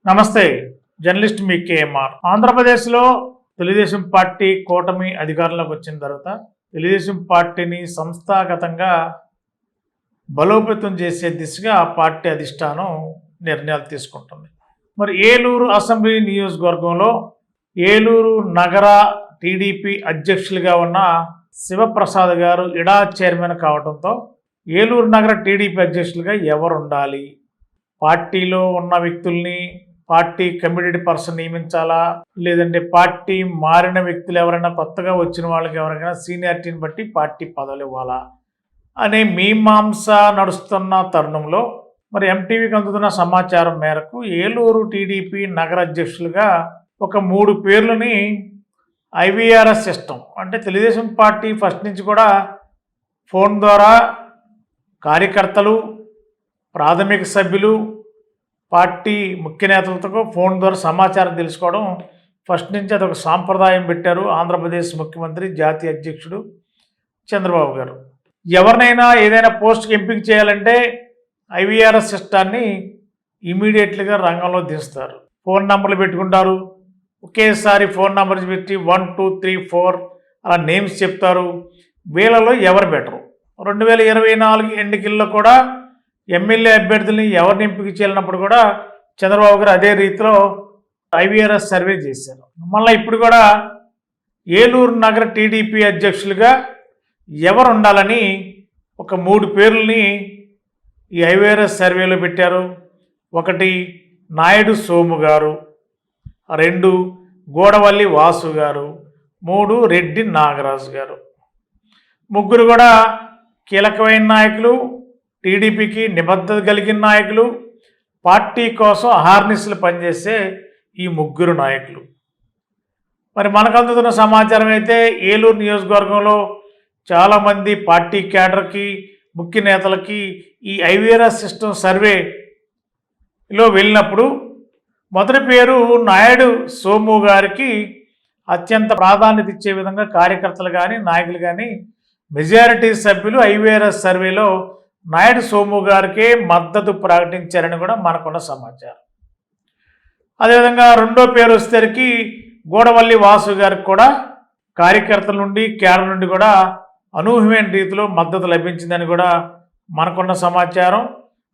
నమస్తే. జర్నలిస్ట్ మీ కేఎంఆర్. ఆంధ్రప్రదేశ్లో తెలుగుదేశం పార్టీ కూటమి అధికారంలోకి వచ్చిన తర్వాత తెలుగుదేశం పార్టీని సంస్థాగతంగా బలోపేతం చేసే దిశగా ఆ పార్టీ అధిష్టానం నిర్ణయాలు తీసుకుంటుంది. మరి ఏలూరు అసెంబ్లీ నియోజకవర్గంలో ఏలూరు నగర టీడీపీ అధ్యక్షులుగా ఉన్న శివప్రసాద్ గారు ఇడా చైర్మన్ కావడంతో ఏలూరు నగర టీడీపీ అధ్యక్షులుగా ఎవరు ఉండాలి, పార్టీలో ఉన్న వ్యక్తుల్ని పార్టీ కమిటెడ్ పర్సన్ నియమించాలా, లేదంటే పార్టీ మారిన వ్యక్తులు ఎవరైనా కొత్తగా వచ్చిన వాళ్ళకి ఎవరికైనా సీనియారిటీని బట్టి పార్టీ పదవులు ఇవ్వాలా అనే మీమాంస నడుస్తున్న తరుణంలో మరి ఎంటీవీకి అందుతున్న సమాచారం మేరకు ఏలూరు టీడీపీ నగర అధ్యక్షులుగా ఒక 3 పేర్లని ఐవీఆర్ఎస్ సిస్టమ్ అంటే తెలుగుదేశం పార్టీ ఫస్ట్ నుంచి కూడా ఫోన్ ద్వారా కార్యకర్తలు, ప్రాథమిక సభ్యులు, పార్టీ ముఖ్య నేతలతో ఫోన్ ద్వారా సమాచారం తెలుసుకోవడం ఫస్ట్ నుంచి అదొక సాంప్రదాయం పెట్టారు ఆంధ్రప్రదేశ్ ముఖ్యమంత్రి, జాతీయ అధ్యక్షుడు చంద్రబాబు గారు. ఎవరినైనా ఏదైనా పోస్ట్కి ఎంపిక చేయాలంటే ఐవీఆర్ఎస్ సిస్టాన్ని ఇమీడియట్లీగా రంగంలో దిస్తారు. ఫోన్ నంబర్లు పెట్టుకుంటారు, ఒకేసారి ఫోన్ నంబర్స్ పెట్టి 1 2 3 4 అలా నేమ్స్ చెప్తారు. వీళ్ళలో ఎవరు బెటరు. 2024 ఎన్నికల్లో కూడా ఎమ్మెల్యే అభ్యర్థుల్ని ఎవరిని ఎంపిక చేయాలన్నప్పుడు కూడా చంద్రబాబు గారు అదే రీతిలో ఐవీఆర్ఎస్ సర్వే చేశారు. మళ్ళీ ఇప్పుడు కూడా ఏలూరు నగర టీడీపీ అధ్యక్షులుగా ఎవరు ఉండాలని ఒక 3 పేర్లని ఈ ఐవీఆర్ఎస్ సర్వేలో పెట్టారు. 1 నాయుడు సోము గారు, 2 గోడవల్లి వాసు గారు, 3 రెడ్డి నాగరాజు గారు. ముగ్గురు కూడా కీలకమైన నాయకులు, టీడీపీకి నిబద్ధత కలిగిన నాయకులు, పార్టీ కోసం అహార్నిస్లు పనిచేసే ఈ ముగ్గురు నాయకులు. మరి మనకు అందుతున్న సమాచారం అయితే ఏలూరు నియోజకవర్గంలో చాలామంది పార్టీ క్యాడర్కి, ముఖ్య నేతలకి ఈ ఐవీఆర్ఎస్ సిస్టమ్ సర్వేలో వెళ్ళినప్పుడు మొదటి పేరు నాయుడు సోము గారికి అత్యంత ప్రాధాన్యత ఇచ్చే విధంగా కార్యకర్తలు కానీ నాయకులు కానీ మెజారిటీ సభ్యులు ఐవీఆర్ఎస్ సర్వేలో నాయుడు సోము గారికే మద్దతు ప్రకటించారని కూడా మనకున్న సమాచారం. అదేవిధంగా రెండో పేరు వచ్చేసరికి గోడవల్లి వాసు గారికి కూడా కార్యకర్తల నుండి, క్యాడర్ నుండి కూడా అనూహ్యమైన రీతిలో మద్దతు లభించిందని కూడా మనకున్న సమాచారం.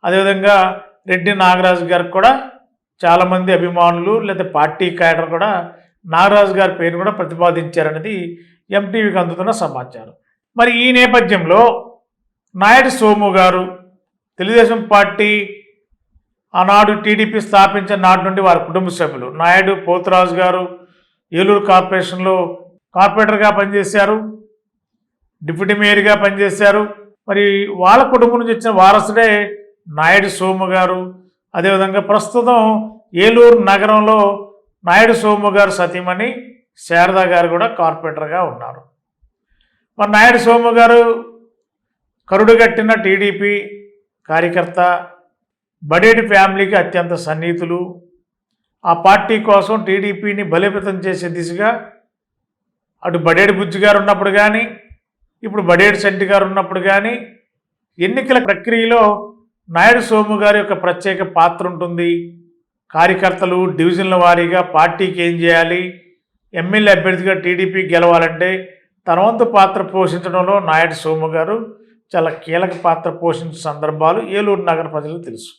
అదేవిధంగా రెడ్డి నాగరాజు గారికి కూడా చాలామంది అభిమానులు లేదా పార్టీ క్యాడర్ కూడా నాగరాజు గారి పేరు కూడా ప్రతిపాదించారనేది ఎంటీవీకి అందుతున్న సమాచారం. మరి ఈ నేపథ్యంలో నాయుడు సోము గారు తెలుగుదేశం పార్టీ ఆనాడు టీడీపీ స్థాపించిన నాటి నుండి వారి కుటుంబ సభ్యులు నాయుడు పోతురాజు గారు ఏలూరు కార్పొరేషన్లో కార్పొరేటర్గా పనిచేశారు, డిప్యూటీ మేయర్గా పనిచేశారు. మరి వాళ్ళ కుటుంబం నుంచి వచ్చిన వారసుడే నాయుడు సోము గారు. అదేవిధంగా ప్రస్తుతం ఏలూరు నగరంలో నాయుడు సోము గారు సతీమణి శారద గారు కూడా కార్పొరేటర్గా ఉన్నారు. మరి నాయుడు సోము గారు కరుడుగట్టిన టీడీపీ కార్యకర్త, బడేటి ఫ్యామిలీకి అత్యంత సన్నిహితులు. ఆ పార్టీ కోసం టీడీపీని బలోపేతం చేసే దిశగా అటు బడేటి బుజ్జి గారు ఉన్నప్పుడు కానీ, ఇప్పుడు బడేటి శెట్టి గారు ఉన్నప్పుడు కానీ ఎన్నికల ప్రక్రియలో నాయుడు సోము గారి యొక్క ప్రత్యేక పాత్ర ఉంటుంది. కార్యకర్తలు డివిజన్ల వారీగా పార్టీకి ఏం చేయాలి, ఎమ్మెల్యే అభ్యర్థిగా టీడీపీ గెలవాలంటే తన వంతు పాత్ర పోషించడంలో నాయుడు సోము గారు చాలా కీలక పాత్ర పోషించిన సందర్భాలు ఏలూరు నగర ప్రజలకు తెలుసు.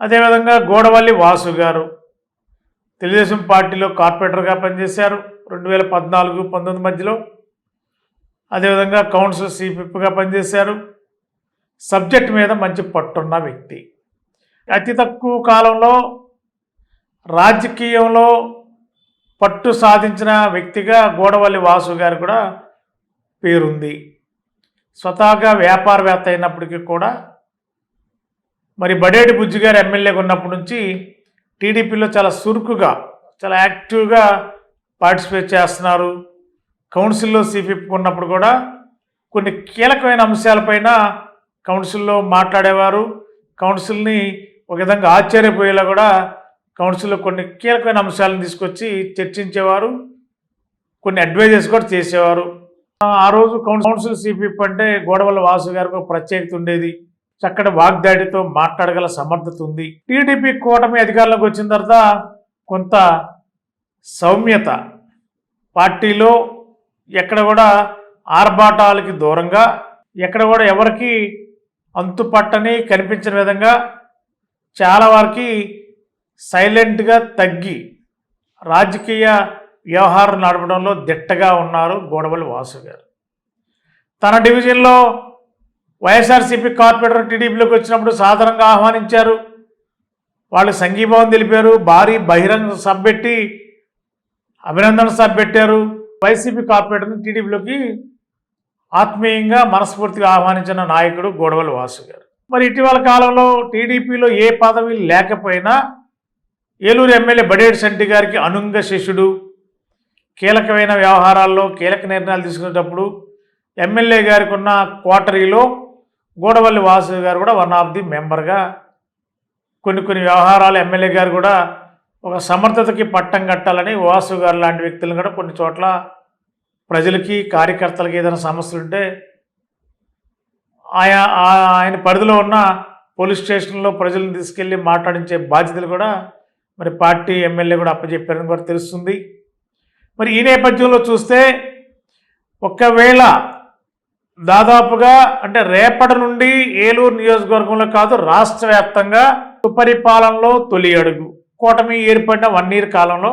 అదేవిధంగా గోడవల్లి వాసు గారు తెలుగుదేశం పార్టీలో కార్పొరేటర్గా పనిచేశారు 2014-19 మధ్యలో. అదేవిధంగా కౌన్సిల్ సిపిప్గా పనిచేశారు. సబ్జెక్ట్ మీద మంచి పట్టున్న వ్యక్తి. అతి తక్కువ కాలంలో రాజకీయంలో పట్టు సాధించిన వ్యక్తిగా గోడవల్లి వాసు గారు కూడా పేరుంది. స్వతహాగా వ్యాపారవేత్త అయినప్పటికీ కూడా మరి బడేటి బుజ్జి గారు ఎమ్మెల్యేగా ఉన్నప్పటి నుంచి టీడీపీలో చాలా చురుకుగా, చాలా యాక్టివ్గా పార్టిసిపేట్ చేస్తున్నారు. కౌన్సిల్లో సిపిప్ ఉన్నప్పుడు కూడా కొన్ని కీలకమైన అంశాలపైన కౌన్సిల్లో మాట్లాడేవారు. కౌన్సిల్ని ఒక విధంగా ఆశ్చర్యపోయేలా కూడా కౌన్సిల్లో కొన్ని కీలకమైన అంశాలను తీసుకొచ్చి చర్చించేవారు, కొన్ని అడ్వైజెస్ కూడా చేసేవారు. ఆ రోజు కౌన్సిల్ సిపిప్ అంటే గోడవల్లి వాసు గారికి ఒక ప్రత్యేకత ఉండేది. చక్కటి వాగ్దాడితో మాట్లాడగల సమర్థత ఉంది. టీడీపీ కూటమి అధికారంలోకి వచ్చిన తర్వాత కొంత సౌమ్యత, పార్టీలో ఎక్కడ కూడా ఆర్భాటాలకి దూరంగా, ఎక్కడ కూడా ఎవరికి అంతుపట్టని కనిపించిన విధంగా చాలా వరకు సైలెంట్గా తగ్గి రాజకీయ వ్యవహారం నడపడంలో దిట్టగా ఉన్నారు గోడవల్లి వాసు గారు. తన డివిజన్లో వైఎస్ఆర్సీపీ కార్పొరేటర్ టీడీపీలోకి వచ్చినప్పుడు సాధారణంగా ఆహ్వానించారు, వాళ్ళు సంఘీభావం తెలిపారు, భారీ బహిరంగ సభ పెట్టి అభినందన సభ పెట్టారు. వైసీపీ కార్పొరేటర్ని టీడీపీలోకి ఆత్మీయంగా మనస్ఫూర్తిగా ఆహ్వానించిన నాయకుడు గోడవల్లి వాసు గారు. మరి ఇటీవల కాలంలో టీడీపీలో ఏ పదవి లేకపోయినా ఏలూరు ఎమ్మెల్యే బడేటి సంటి గారికి అనుంగ శిష్యుడు, కీలకమైన వ్యవహారాల్లో కీలక నిర్ణయాలు తీసుకునేటప్పుడు ఎమ్మెల్యే గారికి ఉన్న క్వార్టరీలో గోడవల్లి వాసు గారు కూడా వన్ ఆఫ్ ది మెంబర్గా కొన్ని వ్యవహారాలు ఎమ్మెల్యే గారు కూడా ఒక సమర్థతకి పట్టం కట్టాలని వాసు గారు లాంటి వ్యక్తులను కూడా కొన్ని చోట్ల ప్రజలకి కార్యకర్తలకి ఏదైనా సమస్యలు ఉంటే ఆయన పరిధిలో ఉన్న పోలీస్ స్టేషన్లో ప్రజలను తీసుకెళ్ళి మాట్లాడించే బాధ్యతలు కూడా మరి పార్టీ ఎమ్మెల్యే కూడా అప్పచెప్పారని కూడా తెలుస్తుంది. మరి ఈ నేపథ్యంలో చూస్తే ఒకవేళ దాదాపుగా అంటే రేపటి నుండి ఏలూరు నియోజకవర్గంలో కాదు రాష్ట్ర వ్యాప్తంగా సుపరిపాలనలో తొలి అడుగు. కూటమి ఏర్పడిన 1 year కాలంలో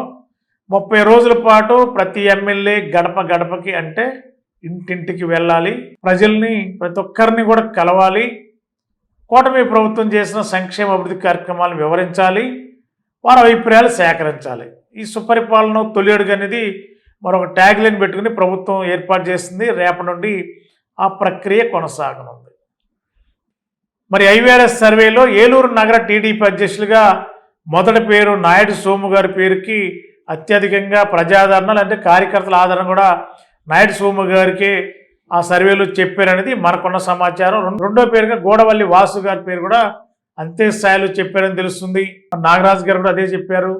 30 రోజుల పాటు ప్రతి ఎమ్మెల్యే గడప గడపకి అంటే ఇంటింటికి వెళ్ళాలి, ప్రజల్ని ప్రతి ఒక్కరిని కూడా కలవాలి, కూటమి ప్రభుత్వం చేసిన సంక్షేమ అభివృద్ధి కార్యక్రమాలను వివరించాలి, వారి అభిప్రాయాలు సేకరించాలి. ఈ సుపరిపాలన తొలి అడుగు అనేది మరొక ట్యాగ్ లైన్ పెట్టుకుని ప్రభుత్వం ఏర్పాటు చేస్తుంది. రేపటి నుండి ఆ ప్రక్రియ కొనసాగనుంది. మరి ఐవీఆర్ఎస్ సర్వేలో ఏలూరు నగర టీడీపీ అధ్యక్షులుగా మొదటి పేరు నాయుడు సోము గారి పేరుకి అత్యధికంగా ప్రజాదరణ అంటే కార్యకర్తల ఆదరణ కూడా నాయుడు సోము గారికి ఆ సర్వేలో చెప్పారనేది మనకున్న సమాచారం. రెండో పేరుగా గోడవల్లి వాసు గారి పేరు కూడా అంతే స్థాయిలో చెప్పారని తెలుస్తుంది. నాగరాజు గారు కూడా అదే చెప్పారు.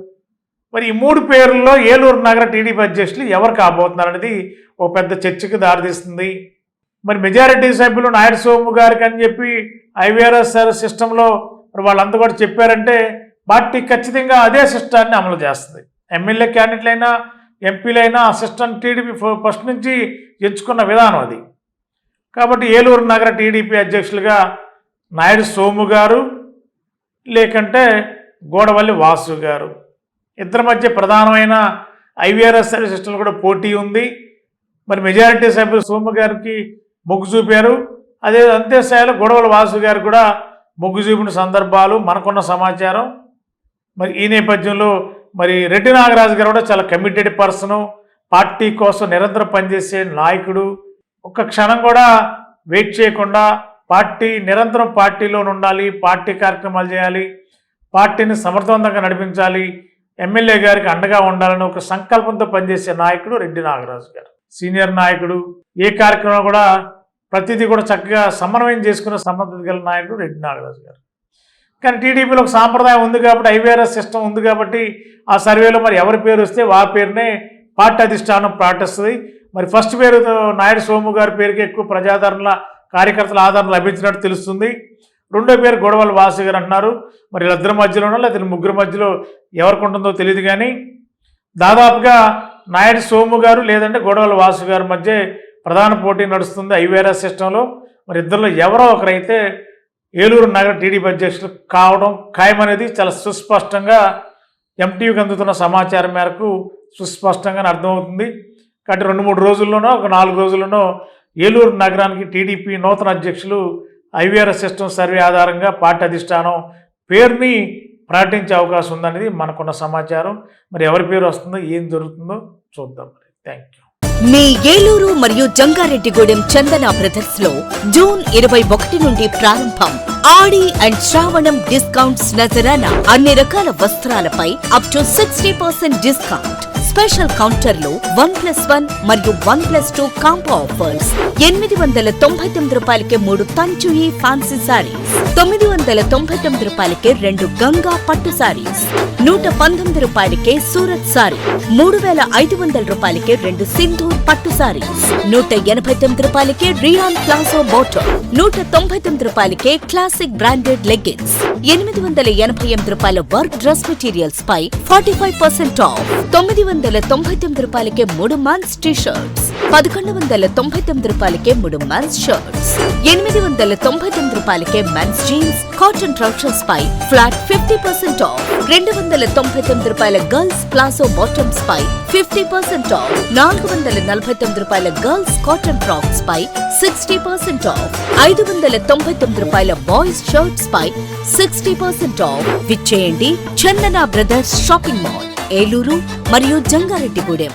మరి ఈ 3 పేర్లలో ఏలూరు నగర టీడీపీ అధ్యక్షులు ఎవరు కాబోతున్నారు అనేది ఒక పెద్ద చర్చకు దారితీస్తుంది. మరి మెజారిటీ సభ్యులు నాయుడు సోము గారికి అని చెప్పి ఐవీఆర్ఎస్ సిస్టంలో మరి వాళ్ళంతా కూడా చెప్పారంటే పార్టీ ఖచ్చితంగా అదే సిస్టాన్ని అమలు చేస్తుంది. ఎమ్మెల్యే క్యాండిడేట్లైనా ఎంపీలైనా ఆ సిస్టమ్ టీడీపీ ఫస్ట్ నుంచి ఎంచుకున్న విధానం అది. కాబట్టి ఏలూరు నగర టీడీపీ అధ్యక్షులుగా నాయుడు సోము గారు లేకంటే గోడవల్లి వాసు గారు, ఇద్దరి మధ్య ప్రధానమైన ఐవీఆర్ఎస్ సిస్టంలో కూడా పోటీ ఉంది. మరి మెజారిటీ సభ్యులు సోము గారికి మొగ్గు చూపారు, అదే అంతే స్థాయిలో గోడవల్లి వాసు గారు కూడా మొగ్గు చూపిన సందర్భాలు మనకున్న సమాచారం. మరి ఈ నేపథ్యంలో మరి రెడ్డి నాగరాజు గారు కూడా చాలా కమిటెడ్ పర్సను, పార్టీ కోసం నిరంతరం పనిచేసే నాయకుడు. ఒక్క క్షణం కూడా వెయిట్ చేయకుండా నిరంతరం పార్టీలో ఉండాలి, పార్టీ కార్యక్రమాలు చేయాలి, పార్టీని సమర్థవంతంగా నడిపించాలి, ఎమ్మెల్యే గారికి అండగా ఉండాలని ఒక సంకల్పంతో పనిచేసే నాయకుడు రెడ్డి నాగరాజు గారు. సీనియర్ నాయకుడు, ఏ కార్యక్రమం కూడా ప్రతిదీ కూడా చక్కగా సమన్వయం చేసుకునే సమర్థత గల నాయకుడు రెడ్డి నాగరాజు గారు. కానీ టీడీపీలో ఒక సాంప్రదాయం ఉంది కాబట్టి, ఐవీఆర్ఎస్ సిస్టమ్ ఉంది కాబట్టి ఆ సర్వేలో మరి ఎవరి పేరు వస్తే ఆ పేరునే పార్టీ అధిష్టానం పాటిస్తుంది. మరి ఫస్ట్ పేరు నాయుడు సోము గారి పేరుకి ఎక్కువ ప్రజాదరణ, కార్యకర్తల ఆదరణ లభించినట్టు తెలుస్తుంది. రెండో పేరు గోడవల్లి వాసు గారు అంటున్నారు. మరి వీళ్ళిద్దరి మధ్యలోనో లేదా ముగ్గురు మధ్యలో ఎవరికి ఉంటుందో తెలియదు. కానీ దాదాపుగా నాయుడు సోము గారు లేదంటే గోడవల్లి వాసు గారి మధ్య ప్రధాన పోటీ నడుస్తుంది ఐవీఆర్ఎస్ సిస్టంలో. మరి ఇద్దరిలో ఎవరో ఒకరైతే ఏలూరు నగర టీడీపీ అధ్యక్షులు కావడం ఖాయమనేది చాలా సుస్పష్టంగా ఎంటీవీకి అందుతున్న సమాచారం మేరకు సుస్పష్టంగా అర్థమవుతుంది. కాబట్టి 2-3 రోజుల్లోనో ఒక 4 రోజుల్లోనో ఏలూరు నగరానికి టీడీపీ నూతన అధ్యక్షులు ఐవీఆర్ఎస్ సిస్టమ్ సర్వే ఆధారంగా పార్టీ అధిష్టానం పేరుని ప్రకటించే అవకాశం ఉందనేది మనకున్న సమాచారం. మరి ఎవరి పేరు వస్తుందో ఏం జరుగుతుందో చూద్దాం. Thank you. మీ ఏలూరు మరియు జంగారెడ్డిగూడెం చందన బ్రదర్స్ లో జూన్ 21 నుండి ప్రారంభం. ఆడి అండ్ శ్రావణం డిస్కౌంట్స్ నజరానా. అన్ని రకాల వస్త్రాలపై అప్ టు 60% డిస్కౌంట్. స్పెషల్ కౌంటర్లో 1+1 మరియు 1+2 కాంబో ఆఫర్స్. 899 రూపాయలకే 3 తంచుయి ఫ్యాన్సీ సారీస్, 999 రూపాయలకే 2 గంగా పట్టు సారీస్, 119 రూపాయలకే సూరత్ సారీ, 3500 రూపాయలకే 2 సింధూర్ పట్టు సారీస్, 189 రూపాయలకే రియాన్ ప్లాజో బాటమ్, 199 రూపాయలకే క్లాసిక్ బ్రాండెడ్ లెగ్గిన్స్, 888 రూపాయల వర్క్ డ్రెస్ మెటీరియల్స్ పై 45% ఆఫ్, 999 రూపాయలకే 3 మెన్స్ టీ షర్ట్స్, 1199 రూపాయలకే 3 మెన్స్ షర్ట్స్, 899 రూపాయలకే మెన్స్ జీన్స్ కాటన్ ట్రౌజర్స్ పై ఫ్లాట్ 50% ఆఫ్, 299 రూపాయల గర్ల్స్ ప్లాజో బాటమ్స్ పై 50% ఆఫ్, 449 రూపాయల గర్ల్స్ కాటన్ ఫ్రాక్స్ పై 60% ఆఫ్, 599 రూపాయల బాయ్స్ షర్ట్స్ పై 60% ఆఫ్. విచ్చేయండి Chandana brothers shopping mall, Eluru మరియు జంగారెడ్డిగూడెం.